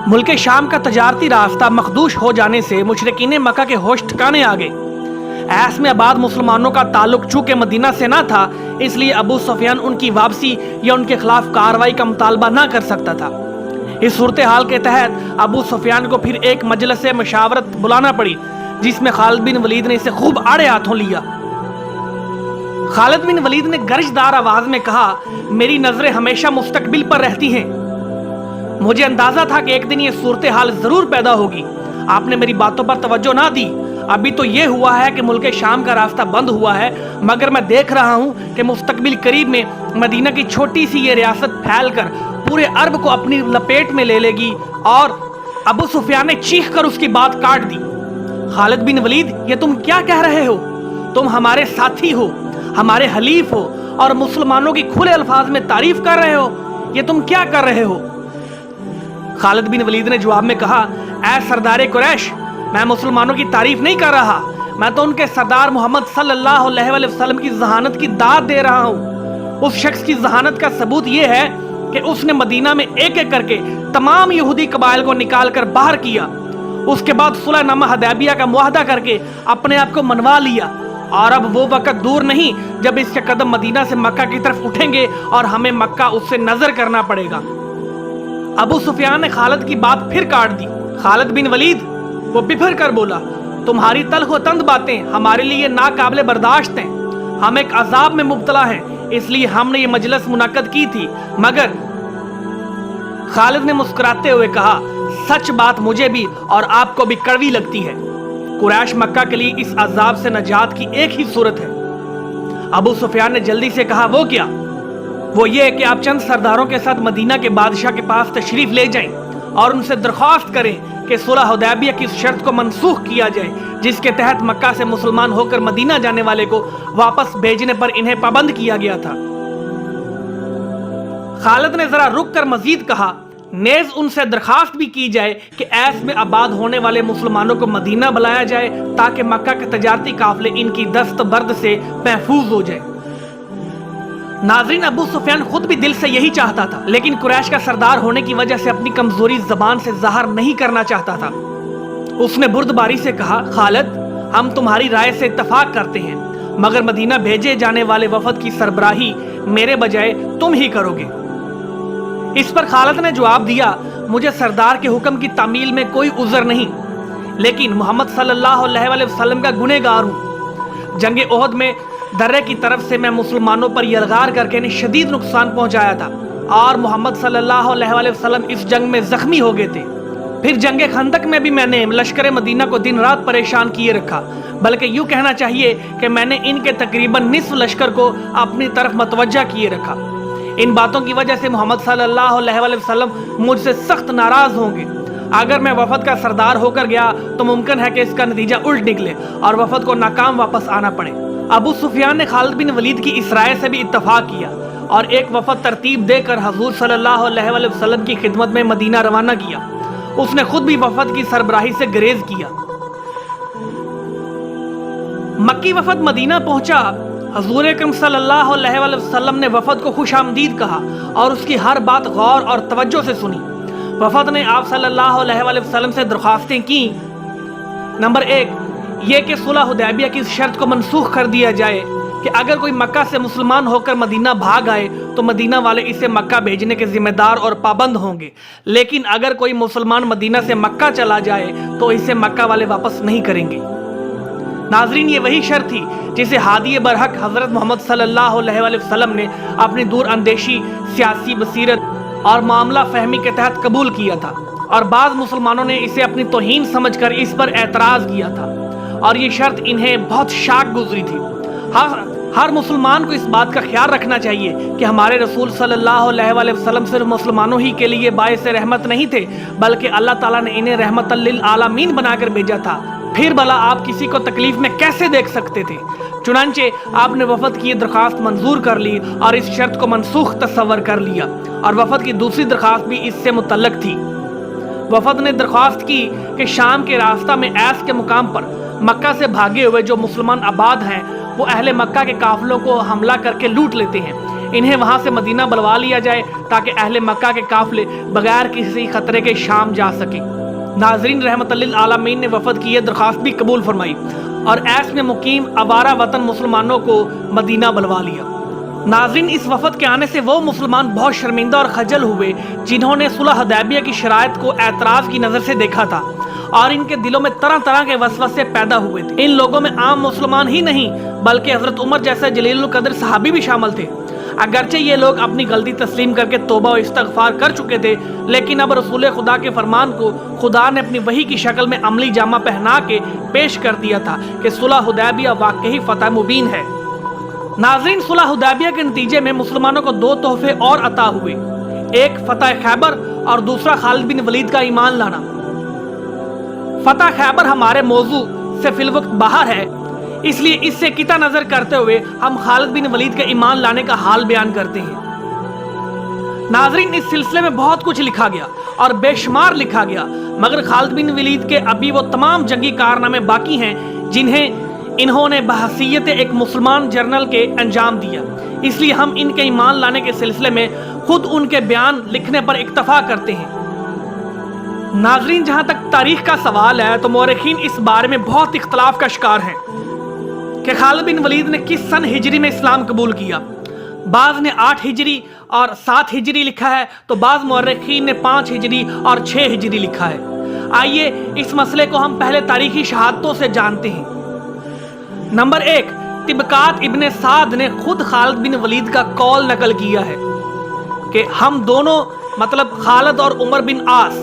मुल्क शाम का तजारती रास्ता मखदूश हो जाने से मुशरिकीन मक्का के होश ठिकाने आ गए। ऐस में आबाद मुसलमानों का ताल्लुक चूँकि मदीना से ना था, इसलिए अबू सुफियान उनकी वापसी या उनके खिलाफ कार्रवाई का मुतालबा ना कर सकता था। इस सूरत हाल के तहत अबू सुफियान को फिर एक मजलिस मशावरत बुलाना पड़ी, जिसमें खालिद बिन वलीद ने इसे खूब आड़े हाथों लिया। खालिद बिन वलीद ने गर्जदार आवाज में कहा, मेरी नजरें हमेशा मुस्तकबिल पर रहती हैं। मुझे अंदाजा था कि एक दिन ये सूरत हाल जरूर पैदा होगी। आपने मेरी बातों पर तवज्जो ना दी। अभी तो ये हुआ है कि मुल्क शाम का रास्ता बंद हुआ है, मगर मैं देख रहा हूँ कि मुस्तकबिल करीब में मदीना की छोटी सी ये रियासत फैलकर पूरे अरब को अपनी लपेट में ले लेगी। और अबू सुफियान ने चीख कर उसकी बात काट दी। खालिद बिन वलीद, ये तुम क्या कह रहे हो? तुम हमारे साथी हो, हमारे हलीफ हो और मुसलमानों की खुले अल्फाज में तारीफ कर रहे हो। ये तुम क्या कर रहे हो? खालिद बिन वलीद ने जवाब में कहा, ऐ सरदार कुरैश, मैं मुसलमानों की तारीफ नहीं कर रहा, मैं तो उनके सरदार मोहम्मद सल्लल्लाहु अलैहि वसल्लम की जहानत की दाद दे रहा हूँ। उस शख्स की जहानत का सबूत यह है कि उसने मदीना में एक एक करके तमाम यहूदी कबाइल को निकाल कर बाहर किया। उसके बाद सुलहनामा हदैबिया का मुआहदा करके अपने आप को मनवा लिया। और अब वो वक्त दूर नहीं जब इसके कदम मदीना से मक्का की तरफ उठेंगे और हमें मक्का उससे नजर करना पड़ेगा। अबू सुफियान ने खालिद की बात फिर काट दी। खालिद बिन वलीद, वो बिफर कर बोला, तुम्हारी तल्ख व तंद बातें हमारे लिए नाकाबिले बर्दाश्त हैं। हम एक अजाब में मुब्तला हैं, इसलिए हमने ये मजलिस मुनक्कद की थी। मगर खालिद ने मुस्कुराते हुए कहा, सच बात मुझे भी और आपको भी कड़वी लगती है। कुरैश मक्का के लिए इस अजाब से नजात की एक ही सूरत है। अबू सुफियान ने जल्दी से कहा, वो क्या? वो ये कि आप चंद सरदारों के साथ मदीना के बादशाह के पास तशरीफ ले जाएं और उनसे दरख्वास्त करें कि सुलह हुदैबिया की शर्त को मनसूख किया जाए, जिसके तहत मक्का से मुसलमान होकर मदीना जाने वाले को वापस भेजने पर इन्हें पाबंद किया गया था। खालिद ने जरा रुक कर मजीद कहा, नेज उनसे दरखास्त भी की जाए कि ऐस में आबाद होने वाले मुसलमानों को मदीना बुलाया जाए, ताकि मक्का के तजारती काफिले इनकी दस्त बर्द से महफूज हो जाए। नाज़रीन, अबू सुफियान खुद भी दिल से यही चाहता था, लेकिन कुरैश का सरदार होने की वजह से अपनी कमजोरी जबान से ज़ाहिर नहीं करना चाहता था। उसने बुर्दबारी से कहा, खालिद, हम तुम्हारी राय से इत्तफाक करते हैं, मगर मदीना भेजे जाने वाले वफद की सरबराही मेरे बजाय तुम ही करोगे। इस पर खालिद ने जवाब दिया, मुझे सरदार के हुक्म की तामील में कोई उज़र नहीं, लेकिन मोहम्मद सल्लल्लाहु अलैहि वसल्लम का गुनहगार हूँ। जंग ओहद में दर्रे की तरफ से मैं मुसलमानों पर यलगार करके इन्हें शदीद नुकसान पहुंचाया था और मोहम्मद सल्लल्लाहु अलैहि वसल्लम इस जंग में जख्मी हो गए थे। फिर जंग खंदक में भी मैंने लश्कर मदीना को दिन रात परेशान किए रखा, बल्कि यूँ कहना चाहिए कि मैंने इनके तकरीबन निस्फ लश्कर को अपनी तरफ मतवज्जा किए रखा। इन बातों की वजह से मोहम्मद सल्लल्लाहु अलैहि वसल्लम मुझसे सख्त नाराज होंगे। अगर मैं वफद का सरदार होकर गया तो मुमकिन है कि इसका नतीजा उल्ट निकले और वफद को नाकाम वापस आना पड़े। अबू सुफियान ने खालिद बिन वलीद की इस राय से भी इत्तफाक किया और एक वफद तरतीब देकर हजूर सल्लल्लाहु अलैहि वसल्लम की खिदमत में मदीना रवाना किया। उसने खुद भी वफद की सरबराही से गुरेज किया। मक्की वफद मदीना पहुंचा। हजूर अकरम सल्लल्लाहु अलैहि वसल्लम ने वफद को खुशामदीद कहा और उसकी हर बात गौर और तवज्जो से सुनी। वफद ने आप सल्लल्लाहु अलैहि वसल्लम से दरख्वास्तें की। नंबर 1, ये कि सुलह हुदैबिया की शर्त को मनसूख कर दिया जाए कि अगर कोई मक्का से मुसलमान होकर मदीना भाग आए तो मदीना वाले इसे मक्का भेजने के जिम्मेदार और पाबंद होंगे, लेकिन अगर कोई मुसलमान मदीना से मक्का चला जाए तो इसे मक्का वाले वापस नहीं करेंगे। नाजरीन, ये वही शर्त थी जिसे हादी बरहक हजरत मोहम्मद सल्लल्लाहु अलैहि वसल्लम ने अपनी दूर अंदेशी, सियासी बसीरत और मामला फहमी के तहत कबूल किया था, और बाज़ मुसलमानों ने इसे अपनी तौहीन समझकर इस पर एतराज़ किया था और ये शर्त इन्हें बहुत शाक गुजरी थी। हर मुसलमान को इस बात का ख्याल रखना चाहिए कि हमारे रसूल सल्लल्लाहु अलैहि वसल्लम सिर्फ मुसलमानों ही के लिए बाइस रहमत नहीं थे, बल्कि अल्लाह ताला ने इन्हें रहमतल लिल आलमीन बनाकर भेजा था। फिर भला आप किसी को तकलीफ में कैसे देख सकते थे? चुनांचे आपने वफद की दरख्वास्त मंजूर कर ली और इस शर्त को मनसूख तस्वर कर लिया, और वफद की दूसरी दरख्वास्त भी इससे मुतल्लक थी। वफद ने दरख्वास्त की कि शाम के रास्ता में ऐस के मुकाम पर मक्का से भागे हुए जो मुसलमान आबाद हैं वो अहले मक्का के काफिलों को हमला करके लूट लेते हैं। इन्हें वहां से मदीना बुलवा लिया जाए ताकि अहले मक्का के काफिले बगैर किसी खतरे के शाम जा सके। नाजरीन, रहमतुल्लिल आलमीन ने वफद की यह दरख्वास्त भी कबूल फरमाई और ऐस में मुकीम आवारा वतन मुसलमानों को मदीना बुलवा लिया। नाजरीन, इस वफद के आने से वो मुसलमान बहुत शर्मिंदा और खजल हुए जिन्होंने सुलह हुदैबिया की शराइत को एतराज़ की नज़र से देखा था और इनके दिलों में तरह तरह के वसवसे पैदा हुए थे। इन लोगों में आम मुसलमान ही नहीं बल्कि हजरत उमर जैसे जलीलुल कदर सहाबी भी शामिल थे। अगरचे ये लोग अपनी गलती तस्लीम करके तौबा और इस्तगफार कर चुके थे, लेकिन अब रसूल खुदा के फरमान को खुदा ने अपनी वही की शक्ल में अमली जामा पहना के पेश कर दिया था कि सुलह हुदैबिया वाकई फतह मुबीन है। नाज़रीन, सुलह हुदैबिया के नतीजे में मुसलमानों को दो तोहफे और अता हुए, एक फतह खैबर और दूसरा खालिद बिन वलीद का ईमान लाना। फतह खैबर हमारे मौजू से फिलवक्त बाहर है, इसलिए इससे किता नजर करते हुए हम खालिद बिन वलीद के ईमान लाने का हाल बयान करते हैं। नाजरीन, इस सिलसिले में बहुत कुछ लिखा गया और बेशुमार लिखा गया, मगर खालिद बिन वलीद के अभी वो तमाम जंगी कारनामे बाकी हैं जिन्हें इन्होंने बहसीयत एक मुसलमान जर्नल के अंजाम दिया। इसलिए हम इनके ईमान लाने के सिलसिले में खुद उनके बयान लिखने पर इक्तफा करते हैं। नाजरीन, जहां तक तारीख का सवाल है तो मौरखीन इस बारे में बहुत इख्तलाफ का शिकार हैं कि खालिद बिन वलीद ने किस सन हिजरी में इस्लाम कबूल किया। बाज़ ने 8 हिजरी और 7 हिजरी लिखा है तो बाज़ मौरखीन ने 5 हिजरी और 6 हिजरी लिखा है। आइए इस मसले को हम पहले तारीखी शहादतों से जानते हैं। नंबर 1, तिबकात इब्ने साद ने खुद खालिद बिन वलीद का कौल नकल किया है कि हम दोनों मतलब खालिद और उमर बिन आस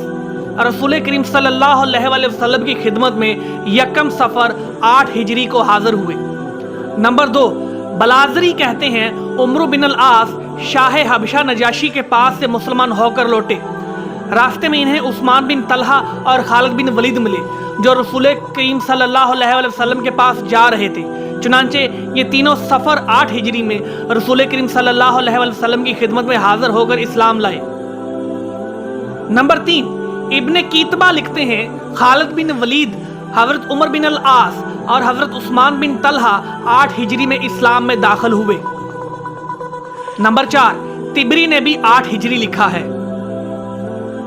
रसूल करीम सल्लल्लाहु अलैहि वसल्लम की खिदमत में यकम सफ़र 8 हिजरी को हाजिर हुए। नंबर 2, बलाजरी कहते हैं उमर बिन अल आस शाह हबशा नजाशी के पास से मुसलमान होकर लौटे। रास्ते में इन्हें उस्मान बिन तलहा और खालिद बिन वलीद मिले जो रसूल करीम सल्लल्लाहु अलैहि वसल्लम के पास जा रहे थे। चुनांचे ये तीनों सफ़र 8 हिजरी में रसूल करीम सल्लल्लाहु अलैहि वसल्लम की खिदमत में हाजिर होकर इस्लाम लाए। नंबर 3, इब्ने कीतबा लिखते हैं खालिद बिन वलीद, हजरत उमर बिन अल आस और हजरत उस्मान बिन तलहा 8 हिजरी में इस्लाम में दाखिल हुए। नंबर 4, तिबरी ने भी 8 हिजरी लिखा है।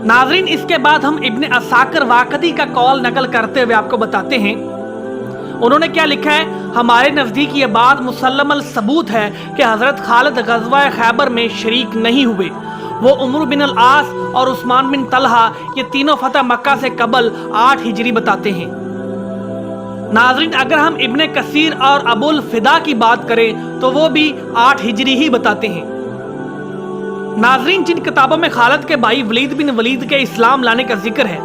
नाजरीन, इसके बाद हम इब्ने असाकिर वाकदी का कौल नकल करते हुए आपको बताते हैं। उन्होंने क्या लिखा है, हमारे नज़दीक ये बात मुसल्लम अल सबूत है कि हजरत खालिद गज़वा खैबर में शरीक नहीं हुए। वो उमर बिन अल आस और उस्मान बिन तलहा ये तीनों फतह मक्का से कबल 8 हिजरी बताते हैं। नाजरीन, अगर हम इब्ने कसीर और अबुल फिदा की बात करें तो वो भी 8 हिजरी ही बताते हैं। नाजरीन, जिन किताबों में खालिद के भाई वलीद बिन वलीद के इस्लाम लाने का जिक्र है,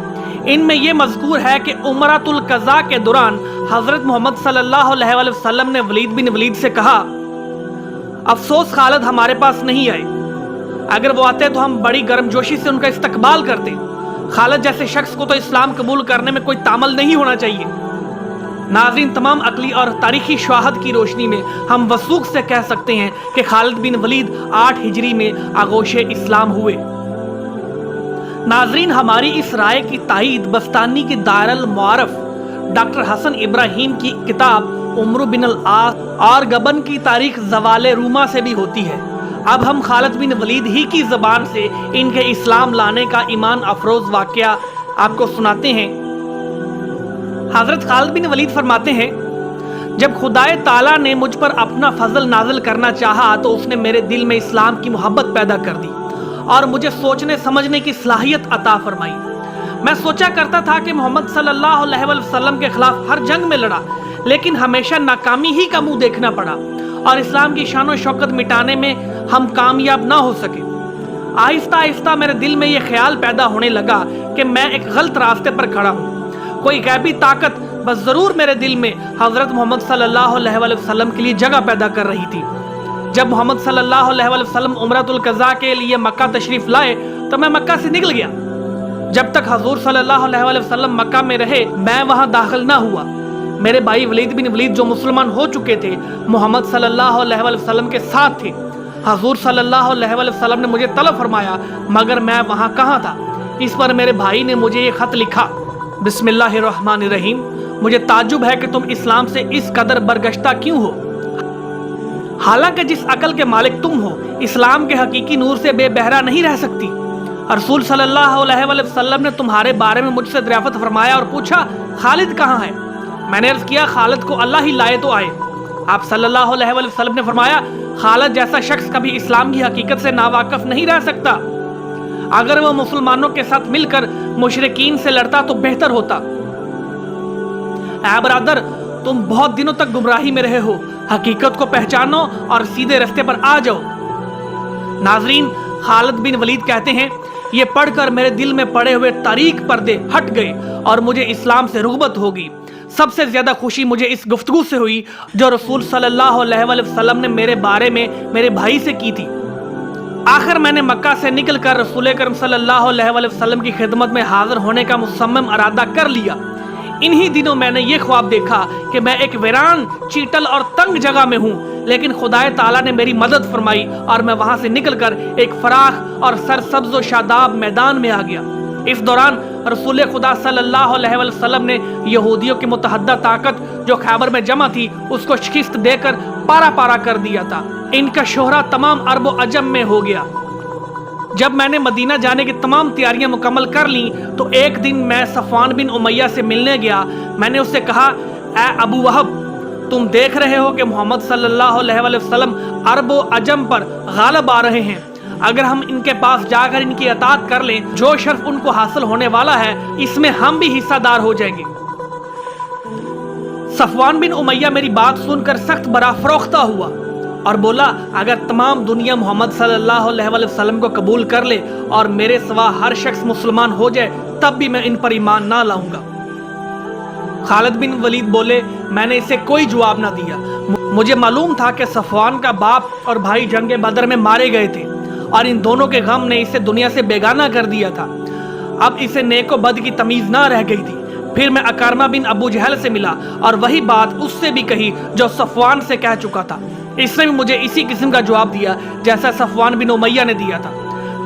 इनमें यह मज़कूर है कि उमरातुल क़ज़ा के दौरान हज़रत मोहम्मद सल्लल्लाहु अलैहि वसल्लम ने वलीद बिन वलीद से कहा, अफसोस खालिद हमारे पास नहीं आए, अगर वो आते तो हम बड़ी गर्मजोशी से उनका इस्तकबाल करते। खालिद जैसे शख्स को तो इस्लाम कबूल करने में कोई तामल नहीं होना चाहिए। नाज़रीन, तमाम अकली और तारीखी शवाहद की रोशनी में हम वसूख से कह सकते हैं कि खालिद बिन वलीद 8 हिजरी में आगोशे इस्लाम हुए। नाज़रीन, हमारी इस राय की तायीद बस्तानी के दारुल मुआरफ डॉक्टर हसन इब्राहिम की किताब उमर बिन अल आस और गबन की तारीख ज़वाले रूमा से भी होती है। अब हम खालिद बिन वलीद ही की ज़बान से इनके इस्लाम लाने का ईमान अफरोज़ वाक़या आपको सुनाते हैं। हज़रत खालिद बिन वलीद फरमाते हैं, जब खुदाए ताला ने मुझ पर अपना फजल नाजिल करना चाहा तो उसने मेरे दिल में इस्लाम की मोहब्बत पैदा कर दी और मुझे सोचने समझने की सलाहियत अता फरमाई। मैं सोचा करता था कि मोहम्मद सल्लल्लाहु अलैहि वसल्लम के खिलाफ हर जंग में लड़ा, लेकिन हमेशा नाकामी ही का मुंह देखना पड़ा और इस्लाम की शान और शौकत मिटाने में हम कामयाब ना हो सके। आहिस्ता आहिस्ता मेरे दिल में यह ख्याल पैदा होने लगा कि मैं एक गलत रास्ते पर खड़ा हूँ। कोई गैबी ताकत बस ज़रूर मेरे दिल में हज़रत मोहम्मद सल्लल्लाहु अलैहि वसल्लम के लिए जगह पैदा कर रही थी। जब मोहम्मद सल्लल्लाहु अलैहि वसल्लम उमरतुल क़ज़ा के लिए मक्का तशरीफ़ लाए तो मैं मक्का से निकल गया। जब तक हजूर सल्लल्लाहु अलैहि वसल्लम मक्का में रहे मैं वहाँ दाखिल ना हुआ। मेरे भाई वलीद बिन वलीद जो मुसलमान हो चुके थे मोहम्मद सल्लल्लाहु अलैहि वसल्लम के साथ थे। हजूर सल्लल्लाहु अलैहि वसल्लम ने मुझे तलब फरमाया, मगर मैं वहाँ कहाँ था। इस पर मेरे भाई ने मुझे ये ख़त लिखा, बिस्मिल्लाहिर्रहमानिर्रहीम, मुझे ताज्जुब है कि तुम इस्लाम से इस कदर बरगश्ता क्यों हो। हालांकि जिस अकल के मालिक तुम हो, इस्लाम के हकीकी नूर से बेबहरा नहीं रह सकती। रसूल सल्लल्लाहु अलैहि वसल्लम ने तुम्हारे बारे में मुझसे दरियाफ्त फरमाया और पूछा, खालिद कहाँ है? मैंने अर्ज किया, खालिद को अल्लाह ही लाए तो आए। आप सल्लल्लाहु अलैहि वसल्लम ने फरमाया, खालिद जैसा शख्स कभी इस्लाम की हकीकत से नावाकिफ नहीं रह सकता। अगर वो मुसलमानों के साथ मिलकर मुशरिकीन से लड़ता तो बेहतर होता। ऐ बरादर, तुम बहुत दिनों तक गुमराही में रहे हो, हकीकत को पहचानो और सीधे रास्ते पर आ जाओ। नाजरीन, खालिद बिन वलीद कहते हैं, ये पढ़कर मेरे दिल में पड़े हुए तारीक पर्दे हट गए और मुझे इस्लाम से रुग़बत होगी। सबसे ज्यादा खुशी मुझे इस गुफ्तगू से हुई जो रसूल सल्लल्लाहु अलैहि वसल्लम ने मेरे बारे में मेरे भाई से की थी। आखिर मैंने मक्का से निकलकर रसूल करीम सल्लल्लाहु अलैहि वसल्लम की खिदमत में हाजिर होने का मुसम्मम इरादा कर लिया। इन्हीं दिनों मैंने ये ख्वाब देखा कि मैं एक वीरान, चीटल और तंग जगह में हूँ, लेकिन खुदाए ताला ने मेरी मदद फरमाई और मैं वहां से निकलकर एक फराख और सरसब्ज व शादाब मैदान में आ गया। इस दौरान रसूल खुदा सल्लल्लाहु अलैहि वसल्लम ने यहूदियों की मुतहद्दा ताकत जो खैबर में जमा थी उसको शिकस्त देकर पारा पारा कर दिया था। इनका शोहरा तमाम अरब व अजम में हो गया। जब मैंने मदीना जाने की तमाम तैयारियां मुकम्मल कर ली तो एक दिन मैं सफ़वान बिन उमैया से मिलने गया। मैंने उससे कहा, ए अबू वहब, तुम देख रहे हो कि मोहम्मद सल्लल्लाहु अलैहि वसल्लम अरब व अजम पर गालिब आ रहे हैं। अगर हम इनके पास जाकर इनकी अतात कर लें, जो शर्फ उनको हासिल होने वाला है, इसमें हम भी हिस्सादार हो जाएंगे। सफ़वान बिन उमैया मेरी बात सुनकर सख्त बरा फरोख्ता हुआ और बोला, अगर तमाम दुनिया मोहम्मद सल्लल्लाहु अलैहि वसल्लम को कबूल कर ले और मेरे सिवा हर शख्स मुसलमान हो जाए, तब भी मैं इन पर ईमान ना लाऊंगा। खालिद बिन वलीद बोले, मैंने इसे कोई जवाब ना दिया। मुझे मालूम था कि सफ़वान का बाप और भाई जंग बदर में मारे गए थे और इन दोनों के गम ने इसे दुनिया से बेगाना कर दिया था। अब इसे नेको बद की तमीज़ ना रह गई थी। फिर मैं अकारमा बिन अबू जहल से मिला और वही बात उससे भी कही जो सफ़वान से कह चुका था। इसने भी मुझे इसी किस्म का जवाब दिया जैसा सफ़वान बिन उमैया ने दिया था।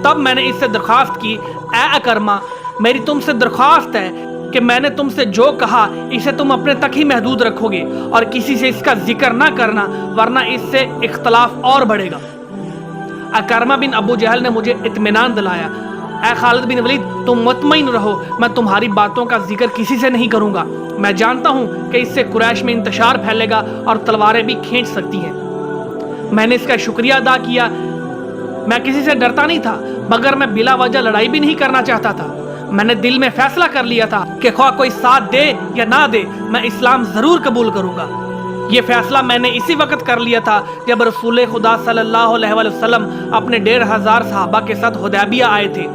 तब मैंने इससे दरख्वास्त की, ए अकरमा, मेरी तुमसे दरख्वास्त है कि मैंने तुमसे जो कहा इसे तुम अपने तक ही महदूद रखोगे और किसी से इसका जिक्र ना करना, वरना इससे इख्तलाफ और बढ़ेगा। अकरमा बिन अबू जहल ने मुझे इत्मीनान दिलाया, ऐ खालिद बिन वलीद, तुम मुतमईन रहो, मैं तुम्हारी बातों का जिक्र किसी से नहीं करूंगा। मैं जानता हूं कि इससे कुरैश में इंतशार फैलेगा और तलवारें भी खींच सकती हैं। मैंने इसका शुक्रिया अदा किया। मैं किसी से डरता नहीं था, मगर मैं बिला वजह लड़ाई भी नहीं करना चाहता था। मैंने दिल में फैसला कर लिया था कि ख्वाह कोई साथ दे या ना दे, मैं इस्लाम जरूर कबूल करूंगा। ये फैसला मैंने इसी वक्त कर लिया था जब रसूल खुदा सल्लल्लाहु अलैहि वसल्लम अपने 1500 सहाबा के साथ हुदैबिया आए थे।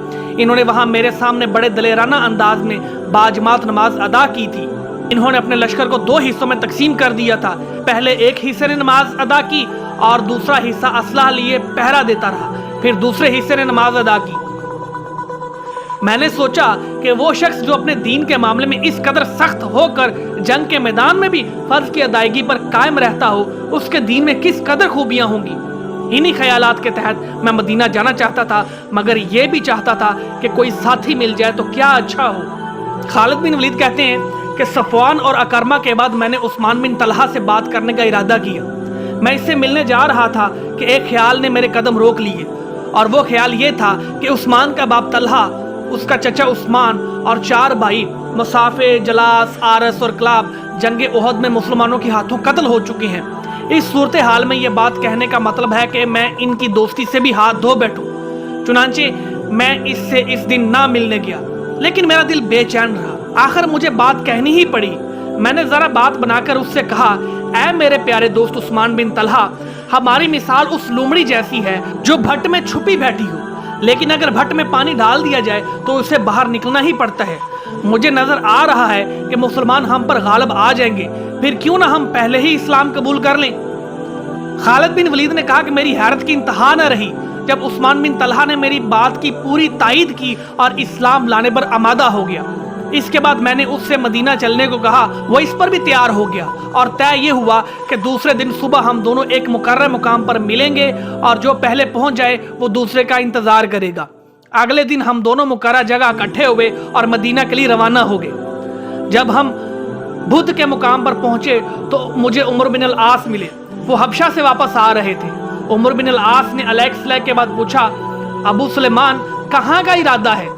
इन्होंने वहां मेरे सामने बड़े दलेराना अंदाज में बाजमात नमाज अदा की थी। इन्होंने अपने लश्कर को 2 हिस्सों में तकसीम कर दिया था। पहले एक हिस्से ने नमाज अदा की और दूसरा हिस्सा असलाह लिए पहरा देता रहा। फिर दूसरे हिस्से ने नमाज अदा की। मैंने सोचा कि वो शख्स जो अपने दीन के मामले में इस कदर सख्त होकर जंग के मैदान में भी फर्ज की अदायगी पर कायम रहता हो, उसके दीन में किस कदर खूबियां होंगी। इन्हीं ख्यालात के तहत मैं मदीना जाना चाहता था, मगर यह भी चाहता था कि कोई साथी मिल जाए तो क्या अच्छा हो। खालिद बिन वलीद कहते हैं कि सफ़वान और अकरमा के बाद मैंने उस्मान बिन तलहा से बात करने का इरादा किया। मैं इससे मिलने जा रहा था कि एक ख्याल ने मेरे कदम रोक लिए, और वो ख्याल ये था कि उस्मान का बाप तलहा, उसका चचा उस्मान और 4 भाई मुसाफे, जलास, आरस और क्लाब जंग उहद में मुसलमानों के हाथों कत्ल हो चुके हैं। इस सूरत हाल में ये बात कहने का मतलब है कि मैं इनकी दोस्ती से भी हाथ धो बैठूं। चुनांचे मैं इससे इस दिन ना मिलने गया, लेकिन मेरा दिल बेचैन रहा। आखिर मुझे बात कहनी ही पड़ी। मैंने जरा बात बनाकर उससे कहा, ऐ मेरे प्यारे दोस्त उस्मान बिन तलहा, हमारी मिसाल उस लोमड़ी जैसी है जो भट्ट में छुपी बैठी हो, लेकिन अगर भट्ट में पानी डाल दिया जाए तो उसे बाहर निकलना ही पड़ता है। मुझे नजर आ रहा है कि मुसलमान हम पर गालिब आ जाएंगे, फिर क्यों ना हम पहले ही इस्लाम कबूल कर लें। खालिद बिन वलीद ने कहा कि मेरी हैरत की इंतहा न रही जब उस्मान बिन तलहा ने मेरी बात की पूरी तायीद की और इस्लाम लाने पर आमादा हो गया। इसके बाद मैंने उससे मदीना चलने को कहा। वो इस पर भी तैयार हो गया और तय ये हुआ कि दूसरे दिन सुबह हम दोनों एक मुकर्रर मुकाम पर मिलेंगे और जो पहले पहुंच जाए वो दूसरे का इंतजार करेगा। अगले दिन हम दोनों मुकर्रर जगह इकट्ठे हुए और मदीना के लिए रवाना हो गए। जब हम बुध के मुकाम पर पहुंचे तो मुझे उमर बिन अल आस मिले। वो हबशा से वापस आ रहे थे। उमर बिन अल आस ने अलैक्सलैक के बाद पूछा, अबू सुलेमान कहाँ का इरादा है?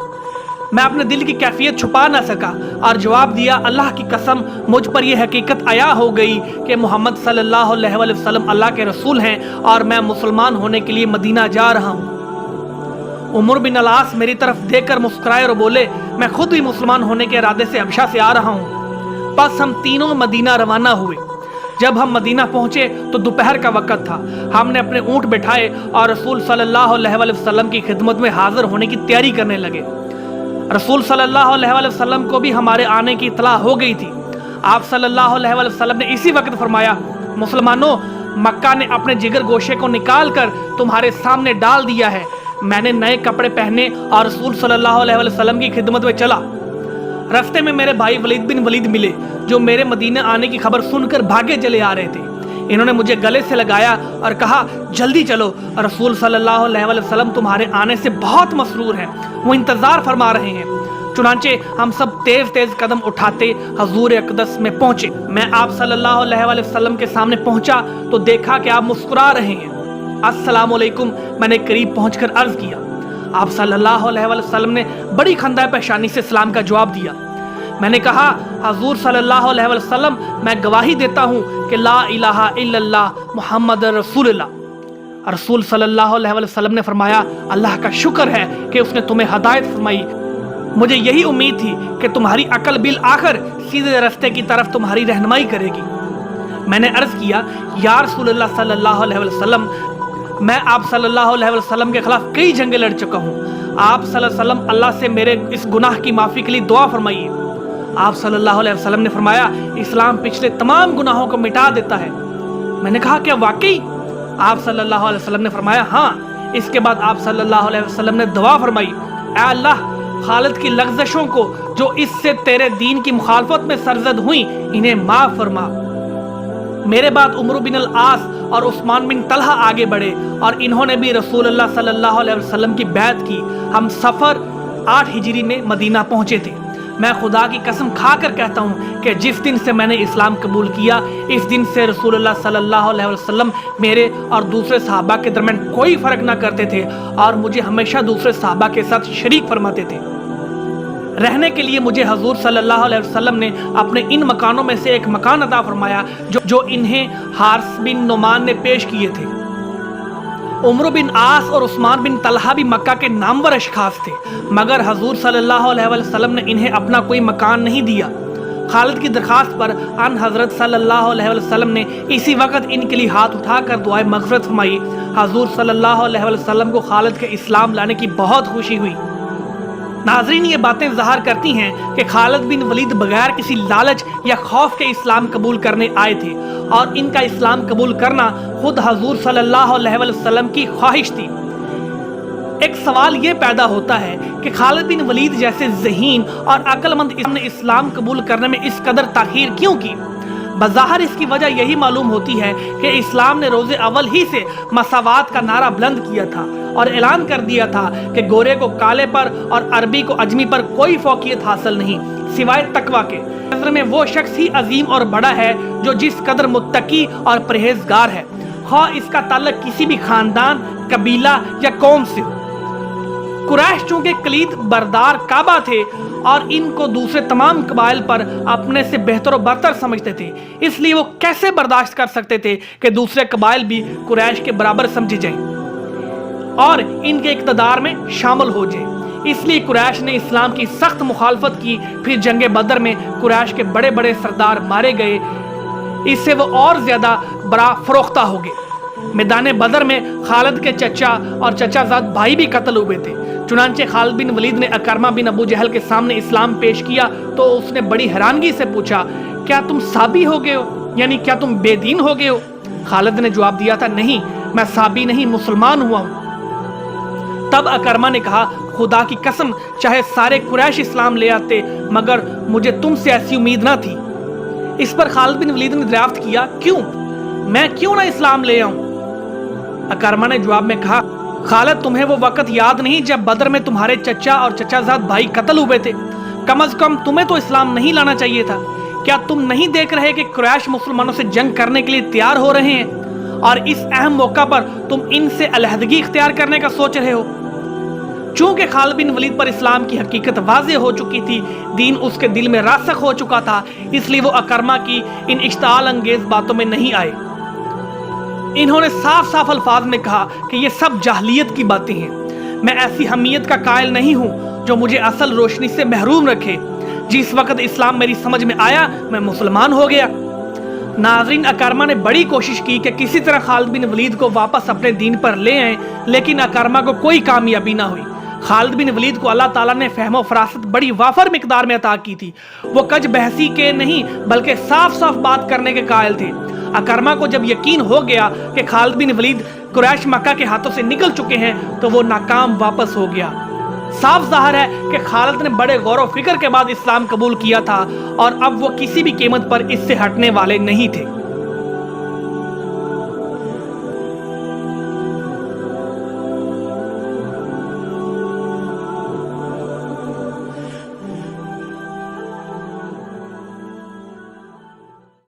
मैं अपने दिल की कैफियत छुपा ना सका और जवाब दिया, अल्लाह की कसम मुझ पर यह हकीकत आया हो गई कि मोहम्मद सल्लल्लाहु अलैहि वसल्लम अल्लाह के रसूल हैं और मैं मुसलमान होने के लिए मदीना जा रहा हूँ। उमर बिन अल आस मेरी तरफ देखकर मुस्कुराए और बोले, मैं खुद भी मुसलमान होने के इरादे से हबशा से आ रहा हूँ। बस हम तीनों मदीना रवाना हुए। जब हम मदीना पहुंचे तो दोपहर का वक्त था। हमने अपने ऊँट बैठाए और रसूल सल्लल्लाहु अलैहि वसल्लम की खिदमत में हाजिर होने की तैयारी करने लगे। रसूल सल्लल्लाहु अलैहि वसल्लम को भी हमारे आने की इत्तला हो गई थी। आप सल्लल्लाहु अलैहि वसल्लम ने इसी वक्त फरमाया, मुसलमानों, मक्का ने अपने जिगर गोशे को निकाल कर तुम्हारे सामने डाल दिया है। मैंने नए कपड़े पहने और रसूल सल्लल्लाहु अलैहि वसल्लम की खिदमत में चला। रास्ते में मेरे भाई वलीद बिन वलीद मिले, जो मेरे मदीने आने की खबर सुनकर भागे चले आ रहे थे। इन्होंने मुझे गले से लगाया और कहा, जल्दी चलो, रसूल सल्लल्लाहु अलैहि वसल्लम तुम्हारे आने से बहुत मसरूर हैं, वो इंतज़ार फरमा रहे हैं। चुनांचे हम सब तेज तेज कदम उठाते हजूर अक़दस में पहुंचे। मैं आप सल्लल्लाहु अलैहि वसल्लम के सामने पहुंचा तो देखा कि आप मुस्कुरा रहे हैं। अस्सलाम वालेकुम, मैंने करीब पहुंचकर अर्ज किया। आप सल्लल्लाहु अलैहि वसल्लम ने बड़ी खंदा पेशानी से सलाम का जवाब दिया। मैंने कहा, हजूर सल्लल्लाहु अलैहि वसल्लम, मैं गवाही देता हूँ कि ला इलाहा इल्लल्लाह मुहम्मद रसूलुल्लाह। रसूल सल्लल्लाहु अलैहि वसल्लम ने फरमाया, अल्लाह का शुक्र है कि उसने तुम्हें हदायत फरमाई। मुझे यही उम्मीद थी कि तुम्हारी अकल बिल आखिर सीधे रास्ते की तरफ तुम्हारी रहनुमाई करेगी। मैंने अर्ज किया, या रसूलुल्लाह सल्लल्लाहु अलैहि वसल्लम, मैं आप सल्लल्लाहु अलैहि वसल्लम के खिलाफ कई जंगें लड़ चुका हूँ। आप सल्लल्लाहु अलैहि वसल्लम अल्लाह से मेरे इस गुनाह की माफ़ी के लिए दुआ फरमाइए। आप सल्लल्लाहु अलैहि वसल्लम ने फरमाया, इस्लाम पिछले तमाम गुनाहों को मिटा देता है। मैंने कहा, क्या वाकई? आप सल्लल्लाहु अलैहि वसल्लम ने फरमाया, हाँ। इसके बाद आप सल्लल्लाहु अलैहि वसल्लम ने दुआ फरमाई, ऐ अल्लाह, खालिद की लग़्ज़िशों को जो इससे तेरे दीन की मुखालफत में सरजद हुई, इन्हें माफ़ फरमा। मेरे बाद उमर बिन अल आस और उस्मान बिन तलहा आगे बढ़े और इन्होंने भी रसूलुल्लाह सल्लल्लाहु अलैहि वसल्लम की बैत की। हम सफ़र 8 हिजरी में मदीना पहुँचे थे। मैं खुदा की कसम खाकर कहता हूँ कि जिस दिन से मैंने इस्लाम कबूल किया, इस दिन से रसूलुल्लाह सल्लल्लाहु अलैहि वसल्लम मेरे और दूसरे सहाबा के दरमियान कोई फ़र्क ना करते थे और मुझे हमेशा दूसरे सहाबा के साथ शरीक फरमाते थे। रहने के लिए मुझे हजूर सल्लल्लाहु अलैहि वसल्लम ने अपने इन मकानों में से एक मकान अता फरमाया जो इन्हें हारिस बिन नुमान ने पेश किए थे। उमर बिन आस और उस्मान बिन तलहा भी मक्का के नामवर अशखास थे, मगर हजूर सल्लल्लाहु अलैहि वसल्लम ने इन्हें अपना कोई मकान नहीं दिया। खालिद की दरखास्त पर अन हज़रत सल्लल्लाहु अलैहि वसल्लम ने इसी वक्त इनके लिए हाथ उठाकर दुआए मग़फ़िरत फरमाई। हजूर सल्लल्लाहु अलैहि वसल्लम को खालिद के इस्लाम लाने की बहुत खुशी हुई। नाज़रीन, ये बातें ज़ाहिर करती हैं कि खालिद बिन वलीद बगैर किसी लालच या खौफ के इस्लाम कबूल करने आए थे और इनका इस्लाम कबूल करना खुद हजूर सल्लल्लाहु अलैहि वसल्लम की ख्वाहिश थी। एक सवाल ये पैदा होता है कि खालिद बिन वलीद जैसे ज़हीन और अक्लमंद ने इस्लाम कबूल करने में इस कदर ताख़ीर क्यों की? बज़ाहिर इसकी वजह यही मालूम होती है कि इस्लाम ने रोज़े अव्वल ही से मसावात का नारा बुलंद किया था और ऐलान कर दिया था कि गोरे को काले पर और अरबी को अजमी पर कोई फौकियत हासिल नहीं सिवाय तकवा के। नज़र में वो शख्स ही अजीम और बड़ा है जो जिस कदर मुत्तकी और परहेजगार है, ख्वाह इसका ताल्लुक किसी भी खानदान, कबीला या कौम से हो। कुरैश चूँकि कलीद बरदार काबा थे और इनको दूसरे तमाम कबाइल पर अपने से बेहतर और बरतर समझते थे, इसलिए वो कैसे बर्दाश्त कर सकते थे कि दूसरे कबाइल भी कुरैश के बराबर समझे जाएं और इनके इक़्तिदार में शामिल हो जाए। इसलिए कुरैश ने इस्लाम की सख्त मुखालफत की। फिर जंग बदर में कुरैश के बड़े बड़े सरदार मारे गए, इससे वो और ज़्यादा बड़ा फरोख्ता हो गए। मैदान बदर में खालिद के चचा और चचाजाद भाई भी कत्ल हुए थे। चुनांचे खालिद बिन वलीद ने अकरमा बिन अबू जहल के सामने इस्लाम पेश किया तो उसने बड़ी हैरानगी से पूछा, क्या तुम साबी हो गए हो, यानी क्या तुम बेदीन हो गए हो? खालिद ने जवाब दिया था, नहीं, मैं साबी नहीं, मुसलमान हुआ हूँ। तब अकरमा ने कहा, खुदा की कसम, चाहे सारे कुरैश इस्लाम ले आते मगर मुझे तुमसे ऐसी उम्मीद ना थी। इस पर खालिद बिन वलीद ने दरियाफ्त किया, क्यों, मैं क्यों ना इस्लाम ले आऊं? अकरमा ने जवाब में कहा, खालिद, तुम्हें वो वक्त याद नहीं जब बदर में तुम्हारे चचा और चचाजाद भाई कत्ल हुए थे? कम अज कम तुम्हें तो इस्लाम नहीं लाना चाहिए था। क्या तुम नहीं देख रहे कि कुरैश मुसलमानों से जंग करने के लिए तैयार हो रहे हैं? اور اس اہم موقع پر تم ان سے علیحدگی اختیار کرنے کا سوچ رہے ہو؟ چونکہ خالد بن ولید پر اسلام کی حقیقت واضح ہو چکی تھی، دین اس کے دل میں راسخ ہو چکا تھا، اس لیے وہ اکرمہ کی ان اشتعال انگیز باتوں میں نہیں آئے۔ انہوں نے صاف صاف الفاظ میں کہا کہ یہ سب جاہلیت کی باتیں ہیں، میں ایسی حمیت کا قائل نہیں ہوں جو مجھے اصل روشنی سے محروم رکھے۔ جس وقت اسلام میری سمجھ میں آیا میں مسلمان ہو گیا۔ ناظرین، اکرمہ نے بڑی کوشش کی کہ کسی طرح خالد بن ولید کو واپس اپنے دین پر لے آئیں، لیکن اکرمہ کو کوئی کامیابی نہ ہوئی۔ خالد بن ولید کو اللہ تعالیٰ نے فہم و فراست بڑی وافر مقدار میں عطا کی تھی، وہ کج بحثی کے نہیں بلکہ صاف صاف بات کرنے کے قائل تھے۔ اکرمہ کو جب یقین ہو گیا کہ خالد بن ولید قریش مکہ کے ہاتھوں سے نکل چکے ہیں تو وہ ناکام واپس ہو گیا۔ صاف ظاہر ہے کہ خالد نے بڑے غور و فکر کے بعد اسلام قبول کیا تھا اور اب وہ کسی بھی قیمت پر اس سے ہٹنے والے نہیں تھے۔